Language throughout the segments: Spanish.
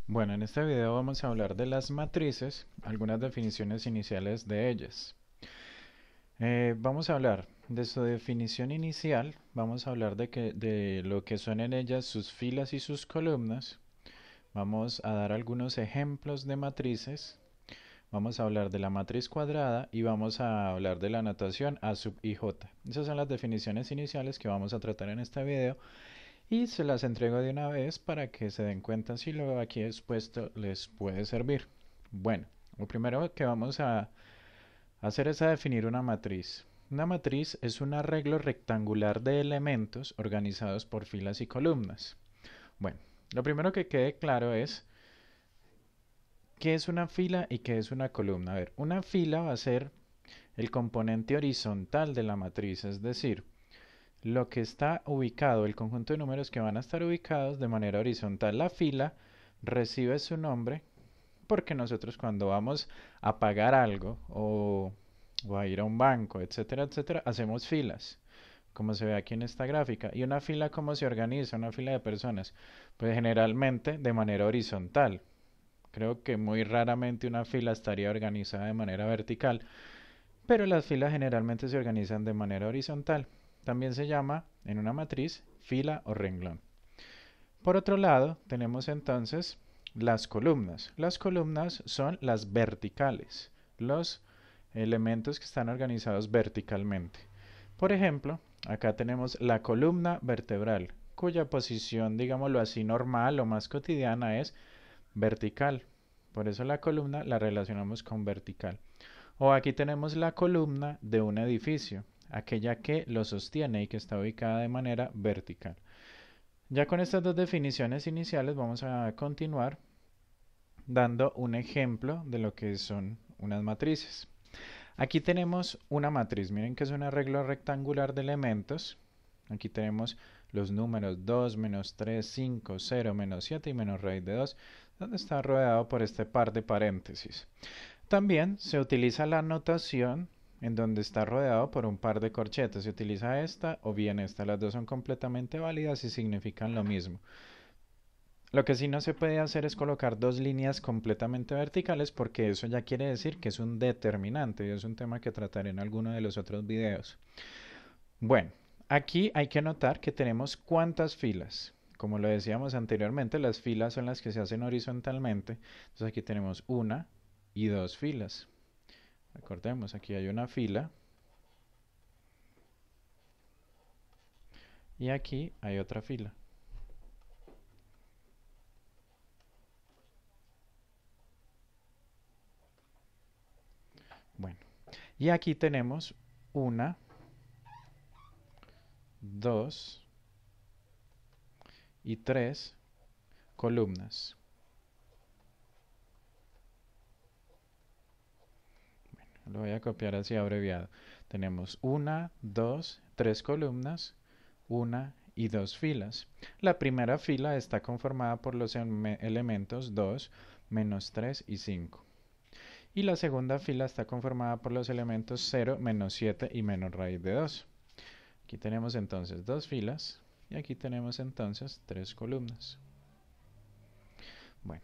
Bueno, en este video vamos a hablar de las matrices, algunas definiciones iniciales de ellas. Vamos a hablar de su definición inicial, vamos a hablar de lo que son en ellas sus filas y sus columnas, vamos a dar algunos ejemplos de matrices, vamos a hablar de la matriz cuadrada y vamos a hablar de la notación A sub i j. Esas son las definiciones iniciales que vamos a tratar en este video y se las entrego de una vez para que se den cuenta si lo aquí expuesto les puede servir. Bueno, lo primero que vamos a hacer es a definir una matriz. Una matriz es un arreglo rectangular de elementos organizados por filas y columnas. Bueno, lo primero que quede claro es qué es una fila y qué es una columna. A ver, una fila va a ser el componente horizontal de la matriz, es decir, lo que está ubicado, el conjunto de números que van a estar ubicados de manera horizontal. La fila recibe su nombre porque nosotros cuando vamos a pagar algo o a ir a un banco, etcétera, etcétera, hacemos filas, como se ve aquí en esta gráfica. ¿Y una fila cómo se organiza? Una fila de personas. Pues generalmente de manera horizontal. Creo que muy raramente una fila estaría organizada de manera vertical, pero las filas generalmente se organizan de manera horizontal. También se llama en una matriz fila o renglón. Por otro lado, tenemos entonces las columnas. Las columnas son las verticales, los elementos que están organizados verticalmente. Por ejemplo, acá tenemos la columna vertebral, cuya posición, digámoslo así, normal o más cotidiana es vertical. Por eso la columna la relacionamos con vertical. O aquí tenemos la columna de un edificio, aquella que lo sostiene y que está ubicada de manera vertical. Ya con estas dos definiciones iniciales vamos a continuar dando un ejemplo de lo que son unas matrices. Aquí tenemos una matriz, miren que es un arreglo rectangular de elementos. Aquí tenemos los números 2, menos 3, 5, 0, menos 7 y menos raíz de 2, donde está rodeado por este par de paréntesis. También se utiliza la notación en donde está rodeado por un par de corchetes. Se utiliza esta o bien esta. Las dos son completamente válidas y significan lo mismo. Lo que sí no se puede hacer es colocar dos líneas completamente verticales porque eso ya quiere decir que es un determinante y es un tema que trataré en alguno de los otros videos. Bueno, aquí hay que notar que tenemos cuántas filas. Como lo decíamos anteriormente, las filas son las que se hacen horizontalmente. Entonces aquí tenemos una y dos filas. Recordemos, aquí hay una fila y aquí hay otra fila. Bueno, y aquí tenemos una, dos y tres columnas. Lo voy a copiar así abreviado. Tenemos una, dos, tres columnas, una y dos filas. La primera fila está conformada por los elementos 2, menos 3 y 5. Y la segunda fila está conformada por los elementos 0, menos 7 y menos raíz de 2. Aquí tenemos entonces dos filas y aquí tenemos entonces tres columnas. Bueno,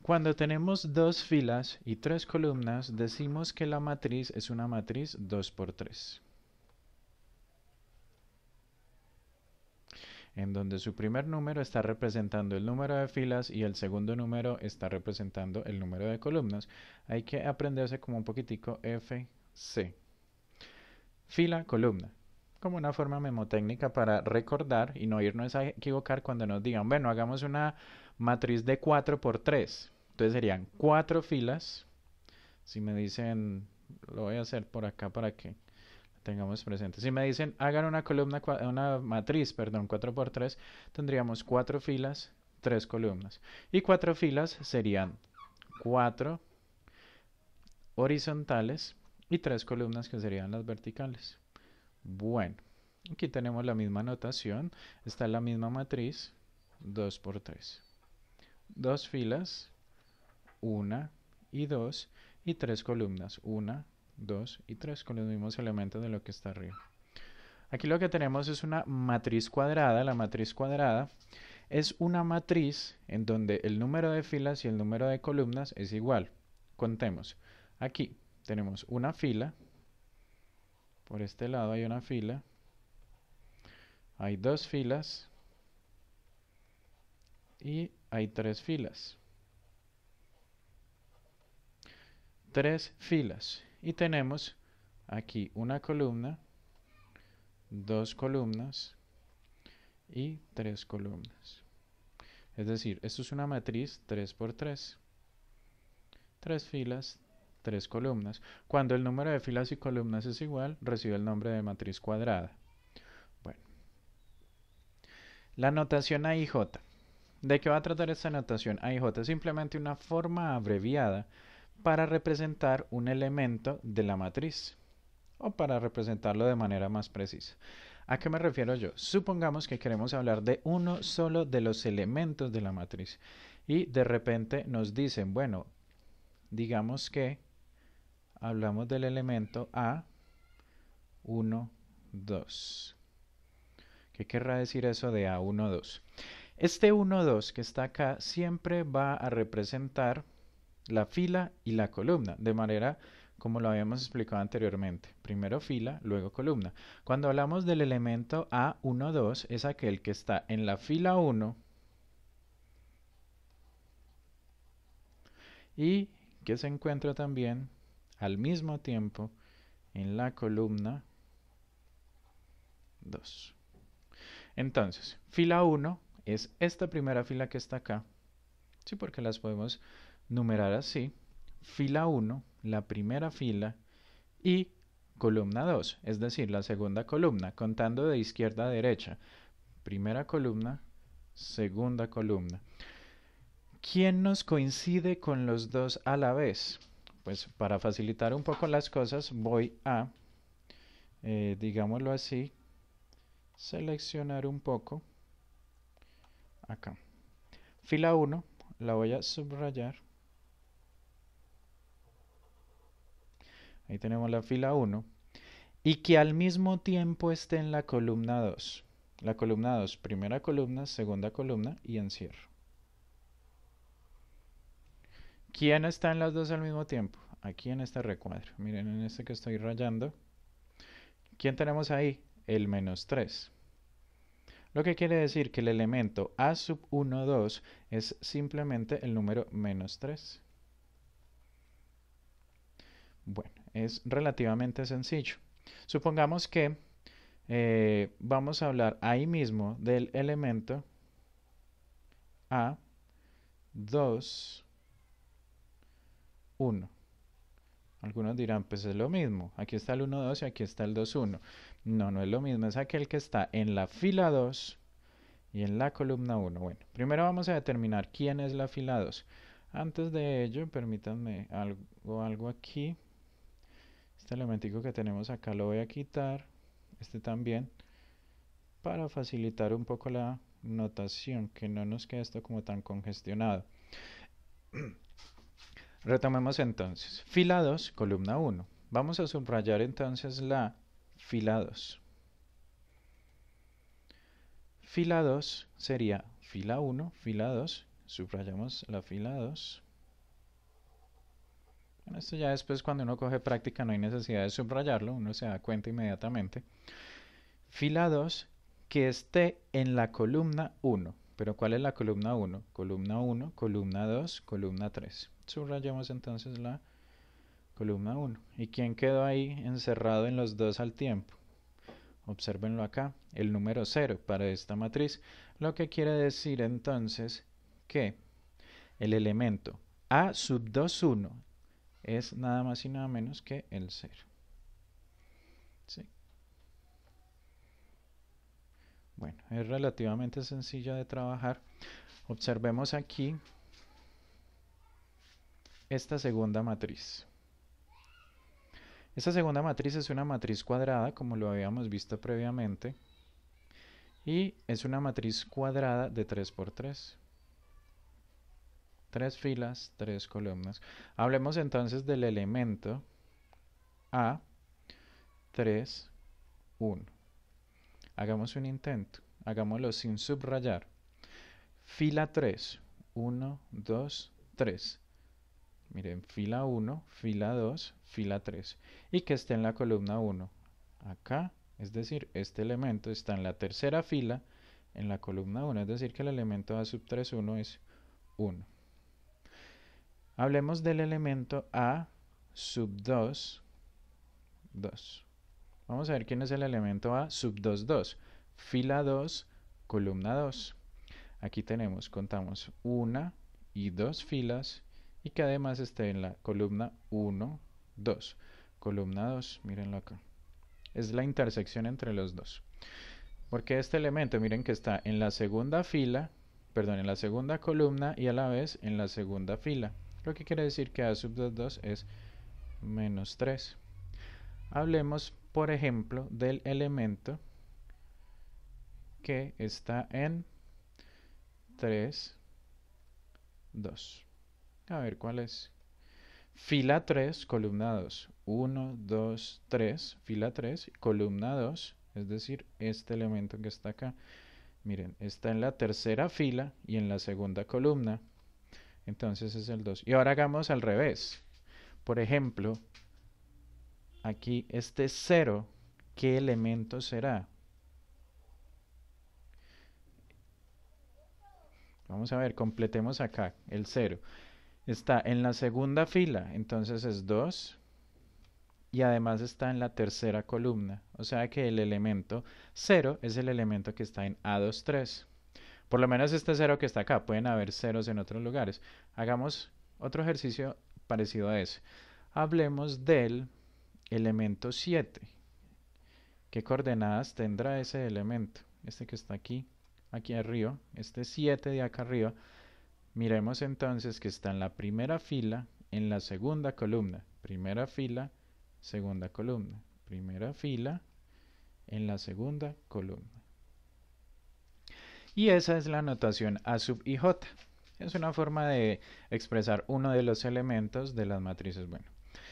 cuando tenemos dos filas y tres columnas, decimos que la matriz es una matriz 2 por 3, en donde su primer número está representando el número de filas y el segundo número está representando el número de columnas. Hay que aprenderse como un poquitico FC. Fila, columna, como una forma memotécnica para recordar y no irnos a equivocar cuando nos digan, bueno, hagamos una matriz de 4 por 3. Entonces serían 4 filas. Si me dicen, lo voy a hacer por acá para que tengamos presente. Si me dicen, hagan una columna, una matriz, perdón, 4 por 3, tendríamos 4 filas, 3 columnas. Y 4 filas serían 4 horizontales y 3 columnas que serían las verticales. Bueno, aquí tenemos la misma notación, está la misma matriz, 2 por 3. Dos filas, una y dos, y tres columnas, una, dos y tres, con los mismos elementos de lo que está arriba. Aquí lo que tenemos es una matriz cuadrada. La matriz cuadrada Es una matriz en donde el número de filas y el número de columnas es igual. Contemos. Aquí tenemos una fila. Por este lado hay una fila. Hay dos filas. Y hay tres filas. Tres filas. Y tenemos aquí una columna, dos columnas y tres columnas. Es decir, esto es una matriz 3 por 3. Tres filas, tres columnas. Cuando el número de filas y columnas es igual, recibe el nombre de matriz cuadrada. Bueno, la notación A y J. ¿De qué va a tratar esta notación A y J? Simplemente una forma abreviada para representar un elemento de la matriz o para representarlo de manera más precisa. ¿A qué me refiero yo? Supongamos que queremos hablar de uno solo de los elementos de la matriz y de repente nos dicen, bueno, digamos que hablamos del elemento A, 1, 2. ¿Qué querrá decir eso de A1, 2? Este 1, 2 que está acá siempre va a representar la fila y la columna, de manera como lo habíamos explicado anteriormente. Primero fila, luego columna. Cuando hablamos del elemento A1, 2, es aquel que está en la fila 1 y que se encuentra también al mismo tiempo en la columna 2. Entonces, fila 1 es esta primera fila que está acá. Sí, porque las podemos numerar así. Fila 1, la primera fila, y columna 2, es decir, la segunda columna, contando de izquierda a derecha. Primera columna, segunda columna. ¿Quién nos coincide con los dos a la vez? Pues para facilitar un poco las cosas voy a, digámoslo así, seleccionar un poco acá. Fila 1, la voy a subrayar. Ahí tenemos la fila 1. Y que al mismo tiempo esté en la columna 2. La columna 2, primera columna, segunda columna y encierro. ¿Quién está en las dos al mismo tiempo? Aquí en este recuadro. Miren en este que estoy rayando. ¿Quién tenemos ahí? El menos 3. Lo que quiere decir que el elemento A sub 1, 2 es simplemente el número menos 3. Bueno, es relativamente sencillo. Supongamos que vamos a hablar ahí mismo del elemento A 2, 1. Algunos dirán, pues es lo mismo. Aquí está el 1, 2 y aquí está el 2, 1. No, no es lo mismo. Es aquel que está en la fila 2 y en la columna 1. Bueno, primero vamos a determinar quién es la fila 2. Antes de ello, permítanme algo aquí. Este elementico que tenemos acá lo voy a quitar. Este también. Para facilitar un poco la notación, que no nos quede esto como tan congestionado. Retomemos entonces. Fila 2, columna 1. Vamos a subrayar entonces la fila 2. Fila 2 sería fila 1, fila 2. Subrayamos la fila 2. Bueno, esto ya después cuando uno coge práctica no hay necesidad de subrayarlo, uno se da cuenta inmediatamente. Fila 2 que esté en la columna 1. ¿Pero cuál es la columna 1? Columna 1, columna 2, columna 3. Subrayamos entonces la columna 1. ¿Y quién quedó ahí encerrado en los dos al tiempo? Obsérvenlo acá, el número 0 para esta matriz, lo que quiere decir entonces que el elemento A sub 2, 1 es nada más y nada menos que el 0. ¿Sí? Bueno, es relativamente sencilla de trabajar. Observemos aquí esta segunda matriz. Esta segunda matriz es una matriz cuadrada, como lo habíamos visto previamente, y es una matriz cuadrada de 3 por 3. Tres filas, tres columnas. Hablemos entonces del elemento A, 3, 1. Hagamos un intento. Hagámoslo sin subrayar. Fila 3, 1, 2, 3. Miren, fila 1, fila 2, fila 3. Y que esté en la columna 1. Acá, es decir, este elemento está en la tercera fila en la columna 1. Es decir, que el elemento A sub 3, 1 es 1. Hablemos del elemento A sub 2, 2. Vamos a ver quién es el elemento A sub 2, 2. Fila 2, columna 2. Aquí tenemos, contamos 1 y 2 filas y que además esté en la columna 1, 2. Columna 2, mírenlo acá. Es la intersección entre los dos. Porque este elemento, miren que está en la segunda fila, perdón, en la segunda columna y a la vez en la segunda fila. Lo que quiere decir que A sub 2, 2 es menos 3. Hablemos, por ejemplo, del elemento que está en 3, 2. A ver cuál es. Fila 3, columna 2. 1, 2, 3, fila 3, columna 2, es decir, este elemento que está acá. Miren, está en la tercera fila y en la segunda columna. Entonces es el 2. Y ahora hagamos al revés. Por ejemplo, aquí este 0, ¿qué elemento será? Vamos a ver, completemos acá el 0. Está en la segunda fila, entonces es 2. Y además está en la tercera columna. O sea que el elemento 0 es el elemento que está en A2, 3. Por lo menos este 0 que está acá. Pueden haber ceros en otros lugares. Hagamos otro ejercicio parecido a ese. Hablemos del elemento 7. ¿Qué coordenadas tendrá ese elemento? Este que está aquí, aquí arriba. Este 7 de acá arriba. Miremos entonces que está en la primera fila, en la segunda columna. Primera fila, segunda columna. Primera fila, en la segunda columna. Y esa es la notación A sub i j. Es una forma de expresar uno de los elementos de las matrices. Bueno,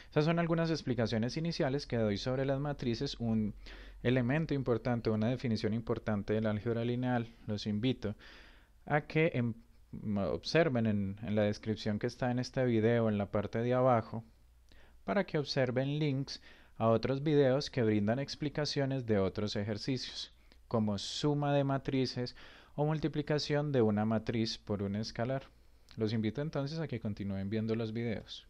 esas son algunas explicaciones iniciales que doy sobre las matrices. Un elemento importante, una definición importante del álgebra lineal. Los invito a que observen en la descripción que está en este video, en la parte de abajo, para que observen links a otros videos que brindan explicaciones de otros ejercicios, como suma de matrices o multiplicación de una matriz por un escalar. Los invito entonces a que continúen viendo los videos.